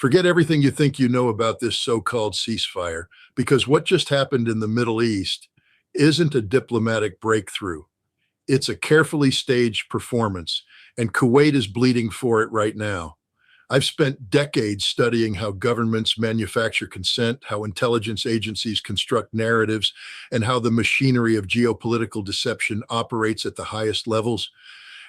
Forget everything you think you know about this so-called ceasefire, because what just happened in the Middle East isn't a diplomatic breakthrough. It's a carefully staged performance, and Kuwait is bleeding for it right now. I've spent decades studying how governments manufacture consent, how intelligence agencies construct narratives, and how the machinery of geopolitical deception operates at the highest levels.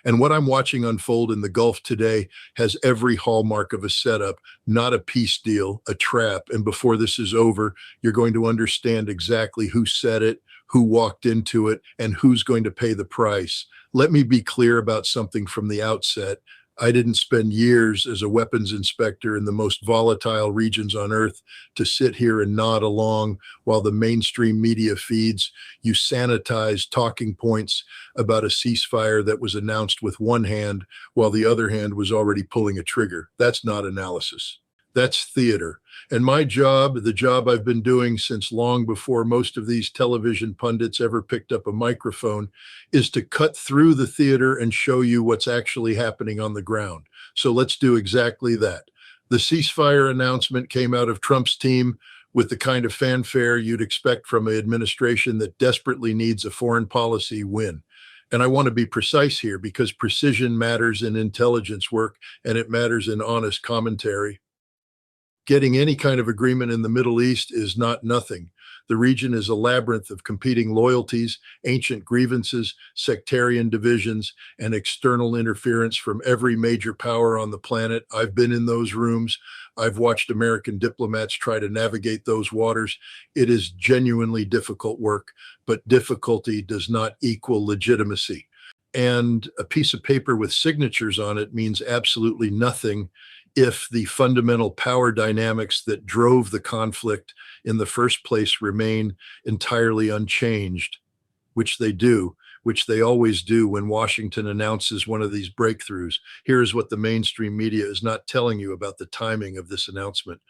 And what I'm watching unfold in the Gulf today has every hallmark of a setup, not a peace deal, a trap. And before this is over, you're going to understand exactly who said it, who walked into it, and who's going to pay the price. Let me be clear about something from the outset. I didn't spend years as a weapons inspector in the most volatile regions on earth to sit here and nod along while the mainstream media feeds you sanitized talking points about a ceasefire that was announced with one hand while the other hand was already pulling a trigger. That's not analysis. That's theater. And my job, the job I've been doing since long before most of these television pundits ever picked up a microphone, is to cut through the theater and show you what's actually happening on the ground. So let's do exactly that. The ceasefire announcement came out of Trump's team with the kind of fanfare you'd expect from an administration that desperately needs a foreign policy win. And I want to be precise here because precision matters in intelligence work and it matters in honest commentary. Getting any kind of agreement in the Middle East is not nothing. The region is a labyrinth of competing loyalties, ancient grievances, sectarian divisions, and external interference from every major power on the planet. I've been in those rooms. I've watched American diplomats try to navigate those waters. It is genuinely difficult work, but difficulty does not equal legitimacy. And a piece of paper with signatures on it means absolutely nothing if the fundamental power dynamics that drove the conflict in the first place remain entirely unchanged, which they do, which they always do when Washington announces one of these breakthroughs. Here's what the mainstream media is not telling you about the timing of this announcement.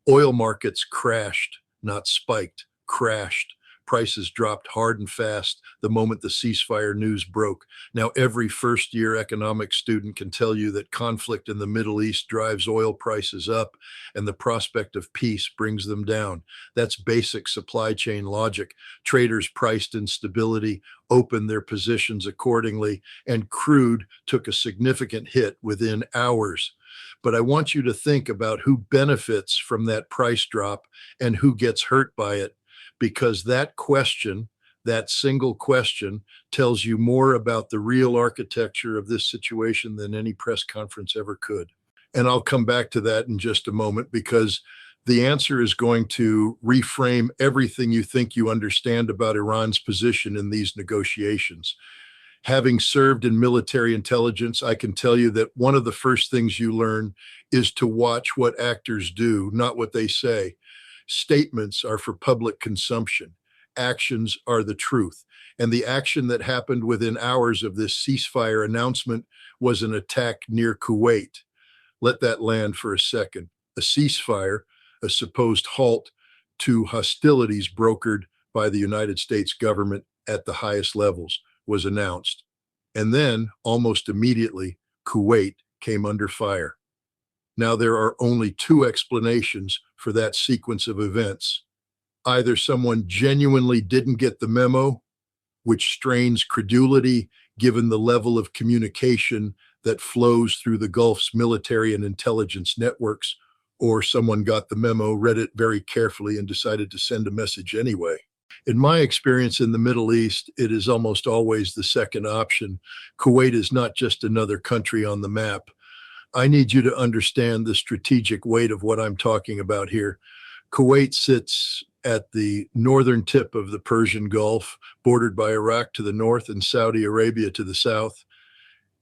Oil markets crashed, not spiked, crashed. Prices dropped hard and fast the moment the ceasefire news broke. Now, every first-year economics student can tell you that conflict in the Middle East drives oil prices up and the prospect of peace brings them down. That's basic supply chain logic. Traders priced in stability, opened their positions accordingly, and crude took a significant hit within hours. But I want you to think about who benefits from that price drop and who gets hurt by it, because that question, that single question, tells you more about the real architecture of this situation than any press conference ever could. And I'll come back to that in just a moment, because the answer is going to reframe everything you think you understand about Iran's position in these negotiations. Having served in military intelligence, I can tell you that one of the first things you learn is to watch what actors do, not what they say. Statements are for public consumption. Actions are the truth. And the action that happened within hours of this ceasefire announcement was an attack near Kuwait. Let that land for a second. A ceasefire, a supposed halt to hostilities brokered by the United States government at the highest levels, was announced. And then, almost immediately, Kuwait came under fire. Now, there are only two explanations for that sequence of events. Either someone genuinely didn't get the memo, which strains credulity given the level of communication that flows through the Gulf's military and intelligence networks, or someone got the memo, read it very carefully, and decided to send a message anyway. In my experience in the Middle East, it is almost always the second option. Kuwait is not just another country on the map. I need you to understand the strategic weight of what I'm talking about here. Kuwait sits at the northern tip of the Persian Gulf, bordered by Iraq to the north and Saudi Arabia to the south.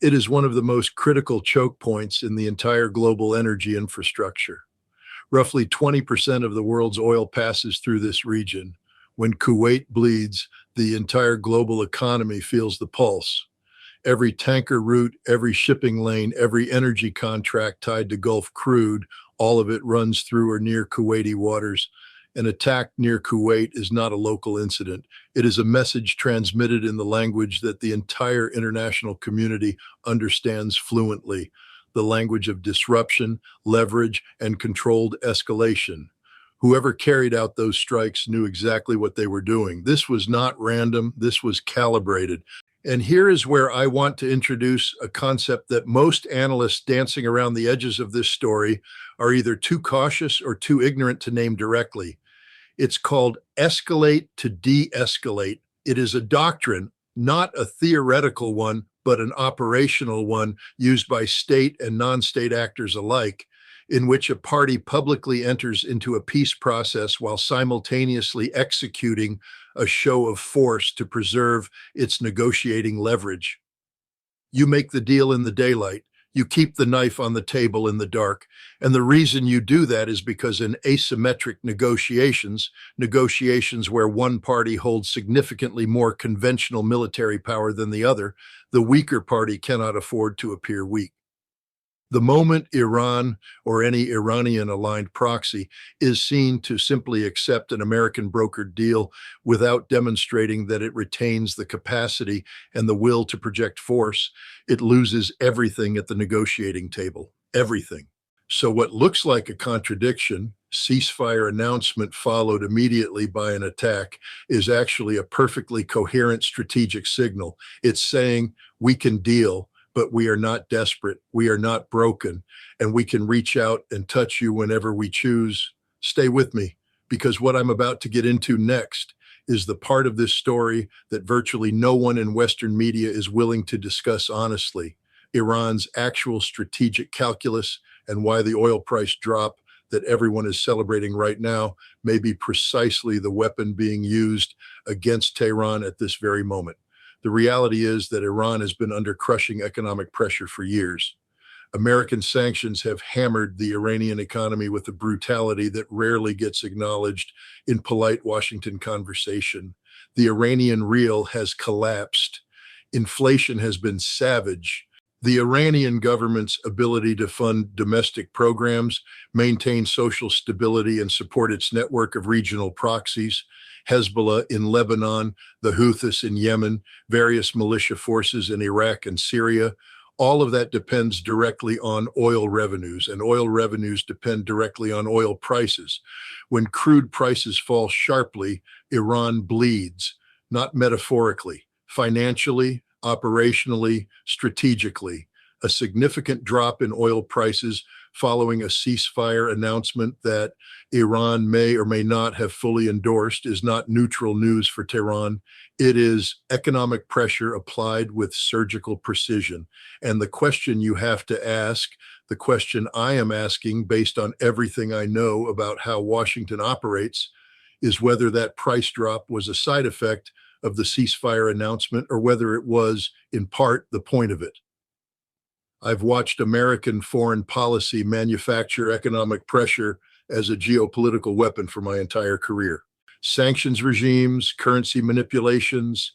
It is one of the most critical choke points in the entire global energy infrastructure. Roughly 20% of the world's oil passes through this region. When Kuwait bleeds, the entire global economy feels the pulse. Every tanker route, every shipping lane, every energy contract tied to Gulf crude, all of it runs through or near Kuwaiti waters. An attack near Kuwait is not a local incident. It is a message transmitted in the language that the entire international community understands fluently. the language of disruption, leverage, and controlled escalation. Whoever carried out those strikes knew exactly what they were doing. This was not random, this was calibrated. And here is where I want to introduce a concept that most analysts dancing around the edges of this story are either too cautious or too ignorant to name directly. It's called escalate to de-escalate. It is a doctrine, not a theoretical one, but an operational one used by state and non-state actors alike, in which a party publicly enters into a peace process while simultaneously executing a show of force to preserve its negotiating leverage. You make the deal in the daylight. You keep the knife on the table in the dark. And the reason you do that is because in asymmetric negotiations, negotiations where one party holds significantly more conventional military power than the other, the weaker party cannot afford to appear weak. The moment Iran or any Iranian-aligned proxy is seen to simply accept an American brokered deal without demonstrating that it retains the capacity and the will to project force, it loses everything at the negotiating table. Everything. So what looks like a contradiction, ceasefire announcement followed immediately by an attack, is actually a perfectly coherent strategic signal. It's saying we can deal, but we are not desperate, we are not broken, and we can reach out and touch you whenever we choose. Stay with me, because what I'm about to get into next is the part of this story that virtually no one in Western media is willing to discuss honestly: Iran's actual strategic calculus and why the oil price drop that everyone is celebrating right now may be precisely the weapon being used against Tehran at this very moment. The reality is that Iran has been under crushing economic pressure for years. American sanctions have hammered the Iranian economy with a brutality that rarely gets acknowledged in polite Washington conversation. The Iranian rial has collapsed. Inflation has been savage. The Iranian government's ability to fund domestic programs, maintain social stability, and support its network of regional proxies, Hezbollah in Lebanon, the Houthis in Yemen, various militia forces in Iraq and Syria, all of that depends directly on oil revenues, and oil revenues depend directly on oil prices. When crude prices fall sharply, Iran bleeds, not metaphorically, financially, operationally, strategically. A significant drop in oil prices following a ceasefire announcement that Iran may or may not have fully endorsed is not neutral news for Tehran. It is economic pressure applied with surgical precision. And the question you have to ask, the question I am asking based on everything I know about how Washington operates, is whether that price drop was a side effect of the ceasefire announcement or whether it was, in part, the point of it. I've watched American foreign policy manufacture economic pressure as a geopolitical weapon for my entire career. Sanctions regimes, currency manipulations,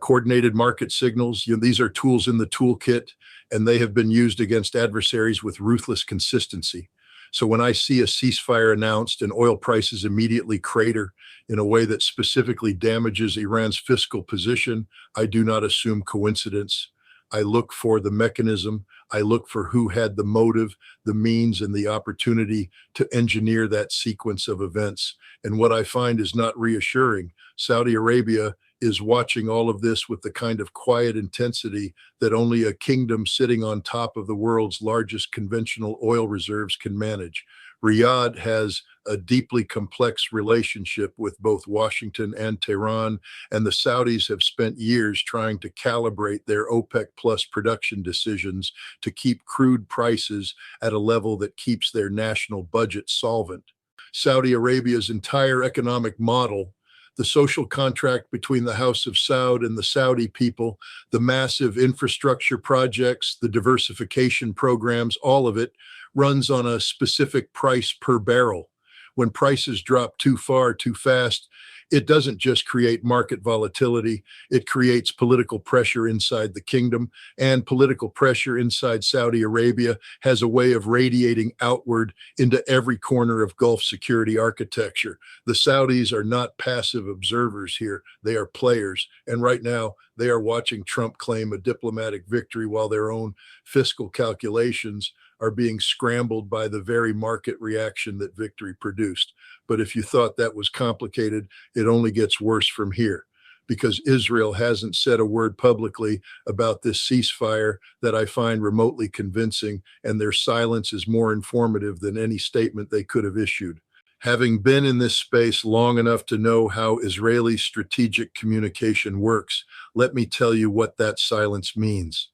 coordinated market signals, these are tools in the toolkit, and they have been used against adversaries with ruthless consistency. So when I see a ceasefire announced and oil prices immediately crater in a way that specifically damages Iran's fiscal position, I do not assume coincidence. I look for the mechanism. I look for who had the motive, the means, and the opportunity to engineer that sequence of events. And what I find is not reassuring. Saudi Arabia is watching all of this with the kind of quiet intensity that only a kingdom sitting on top of the world's largest conventional oil reserves can manage. Riyadh has a deeply complex relationship with both Washington and Tehran, and the Saudis have spent years trying to calibrate their OPEC plus production decisions to keep crude prices at a level that keeps their national budget solvent. Saudi Arabia's entire economic model, the social contract between the House of Saud and the Saudi people, the massive infrastructure projects, the diversification programs, all of it runs on a specific price per barrel. When prices drop too far, too fast, It doesn't just create market volatility, it creates political pressure inside the kingdom, and political pressure inside Saudi Arabia has a way of radiating outward into every corner of Gulf security architecture. The Saudis are not passive observers here, they are players. And right now, they are watching Trump claim a diplomatic victory while their own fiscal calculations are being scrambled by the very market reaction that victory produced. But if you thought that was complicated, it only gets worse from here, because Israel hasn't said a word publicly about this ceasefire that I find remotely convincing, and their silence is more informative than any statement they could have issued. Having been in this space long enough to know how Israeli strategic communication works, let me tell you what that silence means.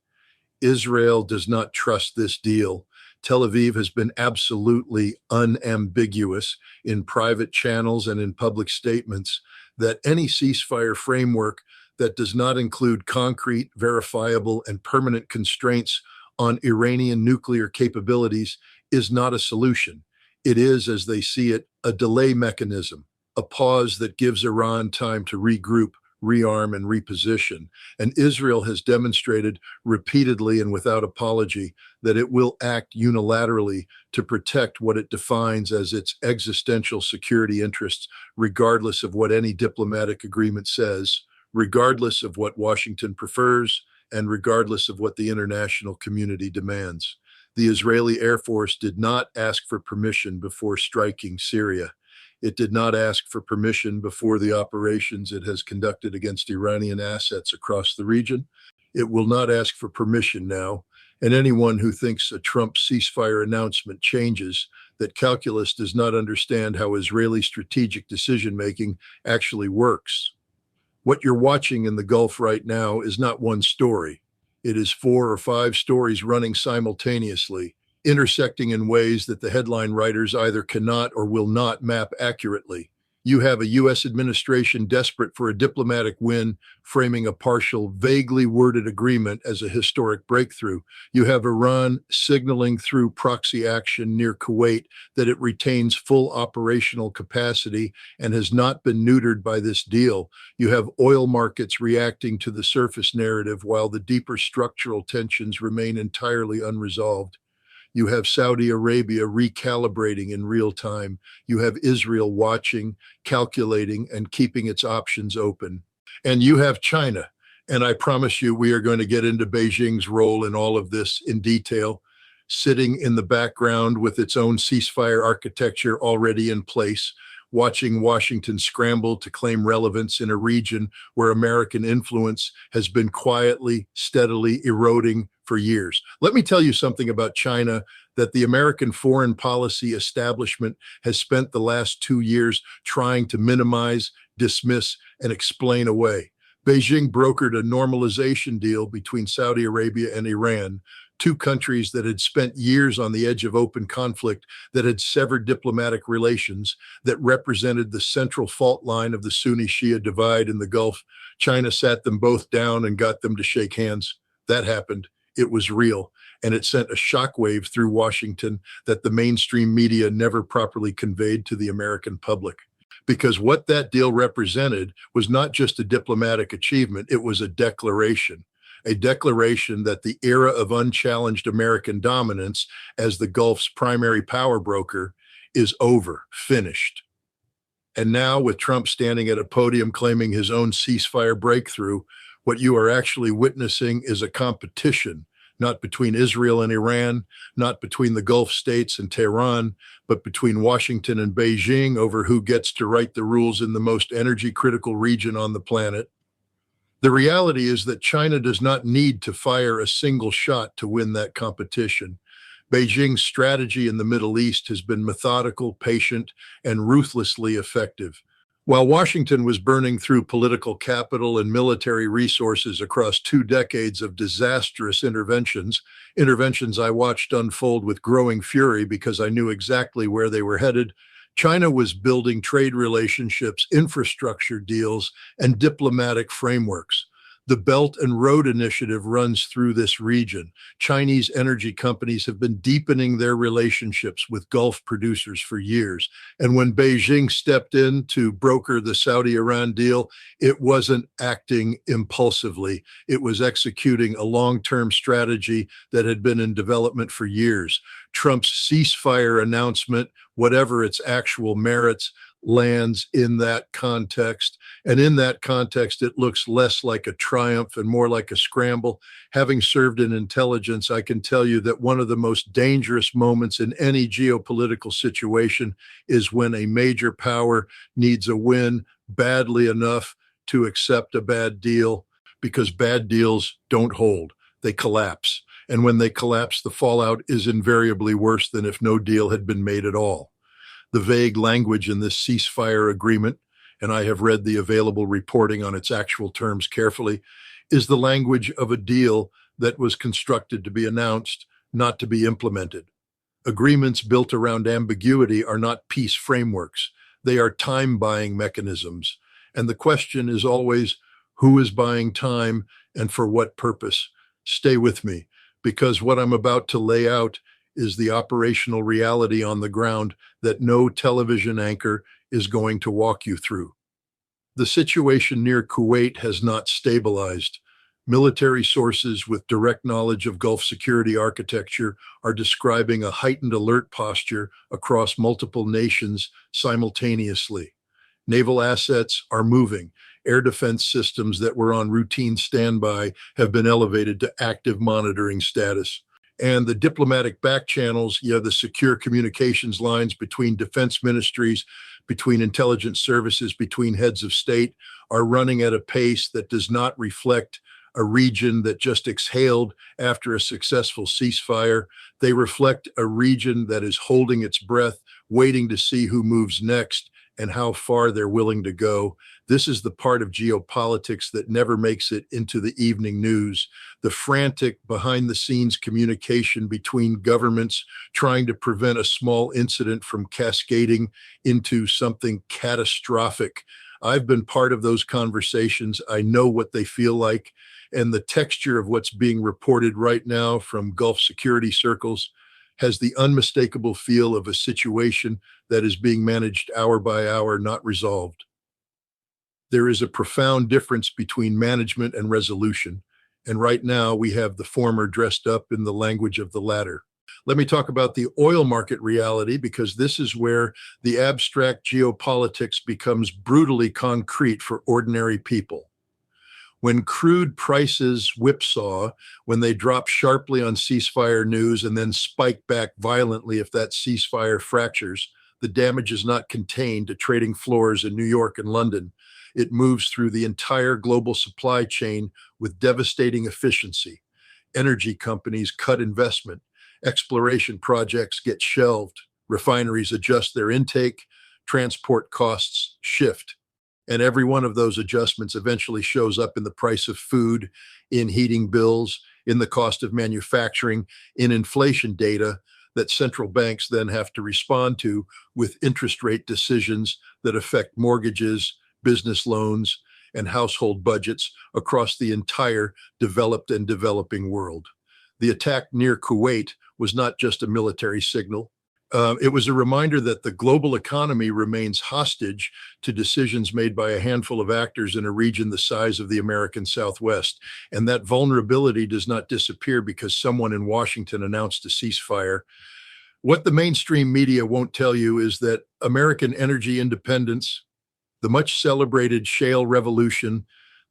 Israel does not trust this deal. Tel Aviv has been absolutely unambiguous in private channels and in public statements that any ceasefire framework that does not include concrete, verifiable, and permanent constraints on Iranian nuclear capabilities is not a solution. It is, as they see it, a delay mechanism, a pause that gives Iran time to regroup, rearm, and reposition. And Israel has demonstrated repeatedly and without apology that it will act unilaterally to protect what it defines as its existential security interests, regardless of what any diplomatic agreement says, regardless of what Washington prefers, and regardless of what the international community demands. The Israeli Air Force did not ask for permission before striking Syria. It did not ask for permission before the operations it has conducted against Iranian assets across the region. It will not ask for permission now. And anyone who thinks a Trump ceasefire announcement changes that calculus does not understand how Israeli strategic decision-making actually works. What you're watching in the Gulf right now is not one story. It is 4 or 5 stories running simultaneously, intersecting in ways that the headline writers either cannot or will not map accurately. You have a U.S. administration desperate for a diplomatic win, framing a partial, vaguely worded agreement as a historic breakthrough. You have Iran signaling through proxy action near Kuwait that it retains full operational capacity and has not been neutered by this deal. You have oil markets reacting to the surface narrative while the deeper structural tensions remain entirely unresolved. You have Saudi Arabia recalibrating in real time. You have Israel watching, calculating, and keeping its options open. And you have China. And I promise you, we are going to get into Beijing's role in all of this in detail, sitting in the background with its own ceasefire architecture already in place, watching Washington scramble to claim relevance in a region where American influence has been quietly, steadily eroding for years. Let me tell you something about China that the American foreign policy establishment has spent the last 2 years trying to minimize, dismiss, and explain away. Beijing brokered a normalization deal between Saudi Arabia and Iran, 2 countries that had spent years on the edge of open conflict, that had severed diplomatic relations, that represented the central fault line of the Sunni-Shia divide in the Gulf. China sat them both down and got them to shake hands. That happened. It was real, and it sent a shockwave through Washington that the mainstream media never properly conveyed to the American public. Because what that deal represented was not just a diplomatic achievement, it was a declaration that the era of unchallenged American dominance as the Gulf's primary power broker is over, finished. And now, with Trump standing at a podium claiming his own ceasefire breakthrough, what you are actually witnessing is a competition, not between Israel and Iran, not between the Gulf states and Tehran, but between Washington and Beijing over who gets to write the rules in the most energy-critical region on the planet. The reality is that China does not need to fire a single shot to win that competition. Beijing's strategy in the Middle East has been methodical, patient, and ruthlessly effective. While Washington was burning through political capital and military resources across 2 decades of disastrous interventions I watched unfold with growing fury because I knew exactly where they were headed, China was building trade relationships, infrastructure deals, and diplomatic frameworks. The Belt and Road Initiative runs through this region. Chinese energy companies have been deepening their relationships with Gulf producers for years. And when Beijing stepped in to broker the Saudi-Iran deal, it wasn't acting impulsively. It was executing a long-term strategy that had been in development for years. Trump's ceasefire announcement, whatever its actual merits, lands in that context. And in that context, it looks less like a triumph and more like a scramble. Having served in intelligence, I can tell you that one of the most dangerous moments in any geopolitical situation is when a major power needs a win badly enough to accept a bad deal, because bad deals don't hold, they collapse. And when they collapse, the fallout is invariably worse than if no deal had been made at all. The vague language in this ceasefire agreement, and I have read the available reporting on its actual terms carefully, is the language of a deal that was constructed to be announced, not to be implemented. Agreements built around ambiguity are not peace frameworks. They are time-buying mechanisms. And the question is always, who is buying time and for what purpose? Stay with me, because what I'm about to lay out is the operational reality on the ground that no television anchor is going to walk you through. The situation near Kuwait has not stabilized. Military sources with direct knowledge of Gulf security architecture are describing a heightened alert posture across multiple nations simultaneously. Naval assets are moving. Air defense systems that were on routine standby have been elevated to active monitoring status. And the diplomatic back channels, the secure communications lines between defense ministries, between intelligence services, between heads of state, are running at a pace that does not reflect a region that just exhaled after a successful ceasefire. They reflect a region that is holding its breath, waiting to see who moves next and how far they're willing to go. This is the part of geopolitics that never makes it into the evening news. The frantic behind-the-scenes communication between governments trying to prevent a small incident from cascading into something catastrophic. I've been part of those conversations. I know what they feel like. And the texture of what's being reported right now from Gulf security circles has the unmistakable feel of a situation that is being managed hour by hour, not resolved. There is a profound difference between management and resolution. And right now, we have the former dressed up in the language of the latter. Let me talk about the oil market reality, because this is where the abstract geopolitics becomes brutally concrete for ordinary people. When crude prices whipsaw, when they drop sharply on ceasefire news and then spike back violently if that ceasefire fractures, the damage is not contained to trading floors in New York and London. It moves through the entire global supply chain with devastating efficiency. Energy companies cut investment. Exploration projects get shelved. Refineries adjust their intake. Transport costs shift. And every one of those adjustments eventually shows up in the price of food, in heating bills, in the cost of manufacturing, in inflation data that central banks then have to respond to with interest rate decisions that affect mortgages, business loans, and household budgets across the entire developed and developing world. The attack near Kuwait was not just a military signal. It was a reminder that the global economy remains hostage to decisions made by a handful of actors in a region the size of the American Southwest. And that vulnerability does not disappear because someone in Washington announced a ceasefire. What the mainstream media won't tell you is that American energy independence, the much celebrated shale revolution,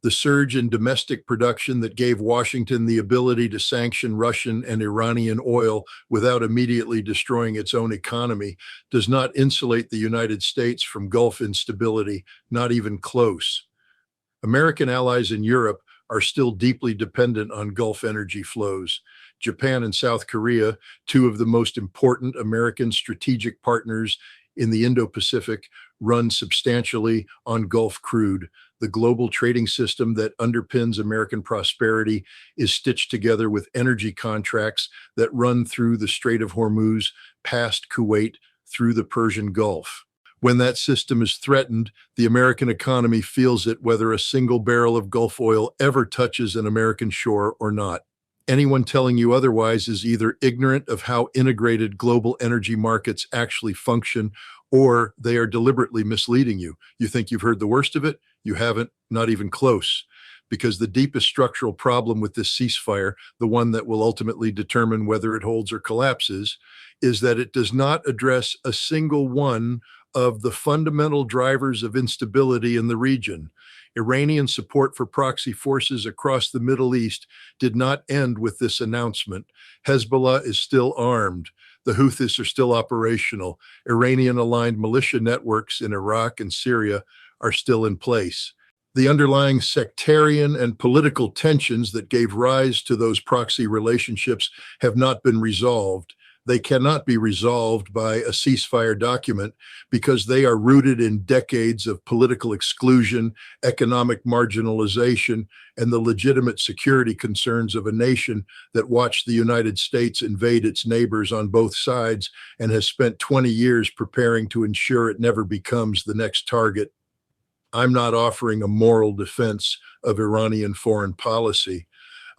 the surge in domestic production that gave Washington the ability to sanction Russian and Iranian oil without immediately destroying its own economy, does not insulate the United States from Gulf instability, not even close. American allies in Europe are still deeply dependent on Gulf energy flows. Japan and South Korea, two of the most important American strategic partners in the Indo-Pacific, run substantially on Gulf crude. The global trading system that underpins American prosperity is stitched together with energy contracts that run through the Strait of Hormuz, past Kuwait, through the Persian Gulf. When that system is threatened, the American economy feels it whether a single barrel of Gulf oil ever touches an American shore or not. Anyone telling you otherwise is either ignorant of how integrated global energy markets actually function, or they are deliberately misleading you. You think you've heard the worst of it? You haven't, not even close. Because the deepest structural problem with this ceasefire, the one that will ultimately determine whether it holds or collapses, is that it does not address a single one of the fundamental drivers of instability in the region. Iranian support for proxy forces across the Middle East did not end with this announcement. Hezbollah is still armed. The Houthis are still operational. Iranian-aligned militia networks in Iraq and Syria are still in place. The underlying sectarian and political tensions that gave rise to those proxy relationships have not been resolved. They cannot be resolved by a ceasefire document because they are rooted in decades of political exclusion, economic marginalization, and the legitimate security concerns of a nation that watched the United States invade its neighbors on both sides and has spent 20 years preparing to ensure it never becomes the next target. I'm not offering a moral defense of Iranian foreign policy.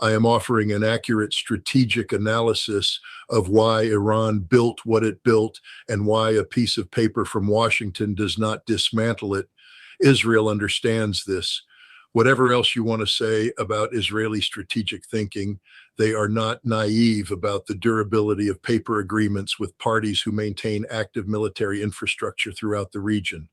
I am offering an accurate strategic analysis of why Iran built what it built and why a piece of paper from Washington does not dismantle it. Israel understands this. Whatever else you want to say about Israeli strategic thinking, they are not naive about the durability of paper agreements with parties who maintain active military infrastructure throughout the region.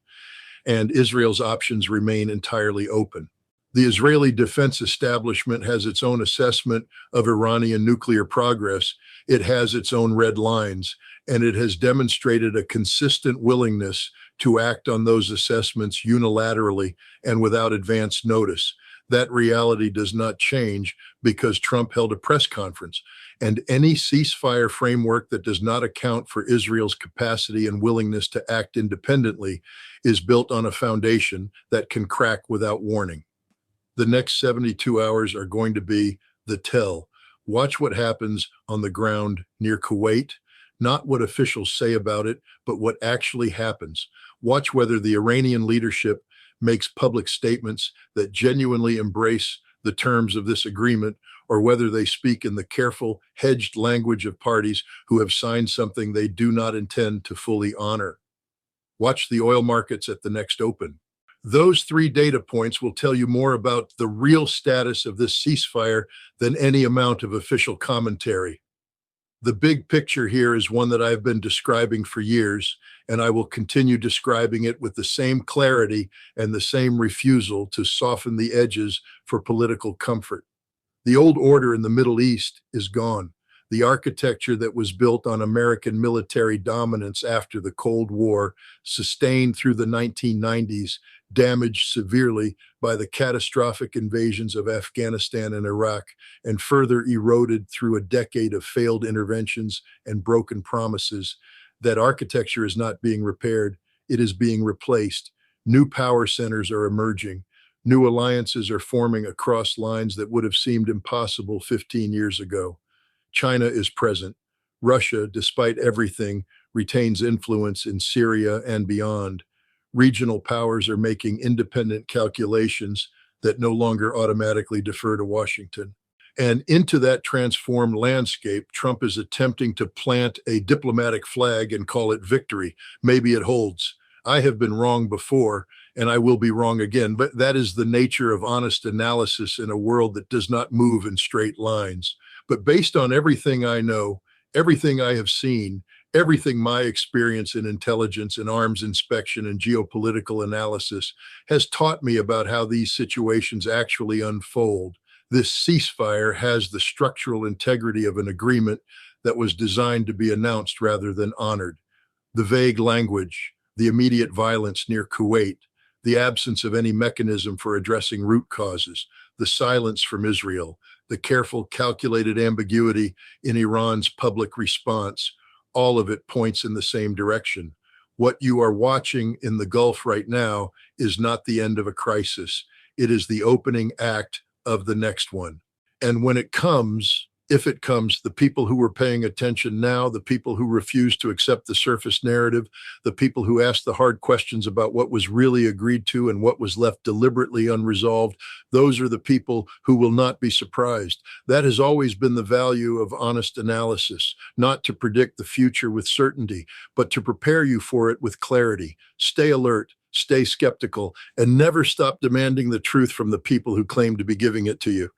And Israel's options remain entirely open. The Israeli defense establishment has its own assessment of Iranian nuclear progress. It has its own red lines, and it has demonstrated a consistent willingness to act on those assessments unilaterally and without advance notice. That reality does not change because Trump held a press conference. And any ceasefire framework that does not account for Israel's capacity and willingness to act independently is built on a foundation that can crack without warning. The next 72 hours are going to be the tell. Watch what happens on the ground near Kuwait, not what officials say about it, but what actually happens. Watch whether the Iranian leadership makes public statements that genuinely embrace the terms of this agreement, or whether they speak in the careful, hedged language of parties who have signed something they do not intend to fully honor. Watch the oil markets at the next open. Those three data points will tell you more about the real status of this ceasefire than any amount of official commentary. The big picture here is one that I've been describing for years, and I will continue describing it with the same clarity and the same refusal to soften the edges for political comfort. The old order in the Middle East is gone. The architecture that was built on American military dominance after the Cold War, sustained through the 1990s, damaged severely by the catastrophic invasions of Afghanistan and Iraq, and further eroded through a decade of failed interventions and broken promises. That architecture is not being repaired, it is being replaced. New power centers are emerging. New alliances are forming across lines that would have seemed impossible 15 years ago. China is present. Russia, despite everything, retains influence in Syria and beyond. Regional powers are making independent calculations that no longer automatically defer to Washington. And into that transformed landscape, Trump is attempting to plant a diplomatic flag and call it victory. Maybe it holds. I have been wrong before, and I will be wrong again, but that is the nature of honest analysis in a world that does not move in straight lines. But based on everything I know, everything I have seen, everything my experience in intelligence and arms inspection and geopolitical analysis has taught me about how these situations actually unfold, this ceasefire has the structural integrity of an agreement that was designed to be announced rather than honored. The vague language, the immediate violence near Kuwait, the absence of any mechanism for addressing root causes, the silence from Israel, the careful, calculated ambiguity in Iran's public response, all of it points in the same direction. What you are watching in the Gulf right now is not the end of a crisis. It is the opening act of the next one. And when it comes, if it comes, the people who were paying attention now, the people who refused to accept the surface narrative, the people who asked the hard questions about what was really agreed to and what was left deliberately unresolved, those are the people who will not be surprised. That has always been the value of honest analysis, not to predict the future with certainty, but to prepare you for it with clarity. Stay alert, stay skeptical, and never stop demanding the truth from the people who claim to be giving it to you.